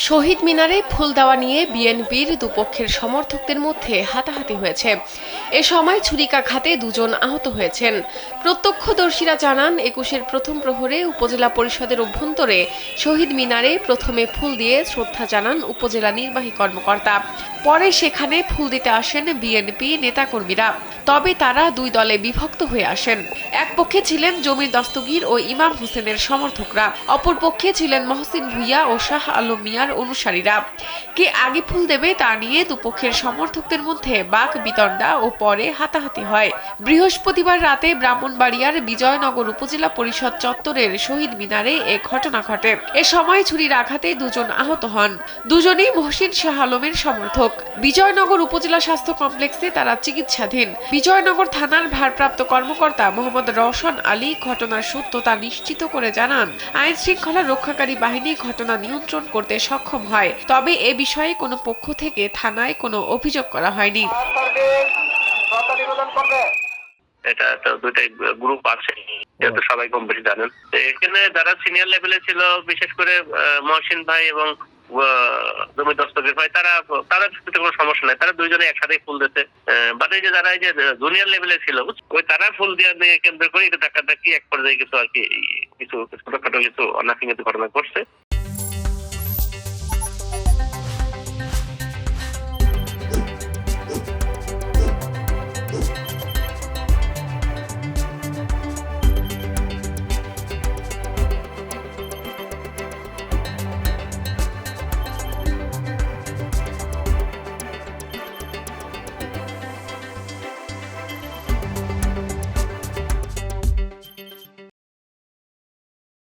শহীদ মিনারে ফুল দেওয়া নিয়ে বিএনপির দুপক্ষের সমর্থকদের মধ্যে হাতাহাতি হয়েছে। এ সময় ছুরিকাঘাতে দুজন আহত হয়েছেন। প্রত্যক্ষদর্শীরা জানান, ২১-এর প্রথম প্রহরে উপজেলা পরিষদের অভ্যন্তরে শহীদ মিনারে প্রথমে ফুল দিয়ে শ্রদ্ধা জানান উপজেলা নির্বাহী কর্মকর্তা। পরে সেখানে ফুল দিতে আসেন বিএনপি নেতাকর্মীরা। তবে তারা দুই দলে বিভক্ত হয়ে আসেন। এক পক্ষে ছিলেন জমির দস্তগীর ও ইমাম হোসেনের সমর্থকরা, অপর পক্ষে ছিলেন মহসিন ভূঁইয়া ও শাহ আলম মিয়ার অনুসারীরা। কে আগে ফুল দেবে তা নিয়ে দুপক্ষের সমর্থকদের মধ্যে বাক বিতণ্ডা ও পরে হাতাহাতি হয়। বৃহস্পতিবার রাতে ব্রাহ্মণবাড়িয়ার বিজয়নগর উপজেলা পরিষদ চত্বরের শহীদ মিনারে এ ঘটনা ঘটে। এ সময় ছুরির আঘাতে দুজন আহত হন। দুজনেই মহসিন শাহ আলমের সমর্থক। বিজয়নগর উপজেলা স্বাস্থ্য কমপ্লেক্সে তারা চিকিৎসাধীন। বিজয়নগর থানার ভারপ্রাপ্ত কর্মকর্তা মোহাম্মদ রওশন আলী ঘটনার সত্যতা নিশ্চিত করে জানান, আইন শৃঙ্খলা রক্ষাকারী বাহিনী ঘটনা নিয়ন্ত্রণ করতে সক্ষম হয়। তবে এ বিষয়ে কোনো পক্ষ থেকে থানায় কোনো অভিযোগ করা হয়নি। এটা তো দুইটাই গ্রুপ আছে, যেহেতু সবাই কম বেশি জানেন। এখানে যারা সিনিয়র লেভেলে ছিল, বিশেষ করে মহসিন ভাই এবং জমি দস্তগীর ভাই, তাদের কোনো সমস্যা নাই, তারা দুইজনে একসাথে ফুল দিতে। বাট এই যে যারা এই যে জুনিয়র লেভেলে ছিল, ওই তারা ফুল দেওয়া নিয়ে কেন্দ্র করে এটা ধাক্কাধাক্কি এক পর্যায়ে কিছু আর কি কিছু ছোটখাটো কিছু অনাকাঙ্ক্ষিত ঘটনা ঘটছে।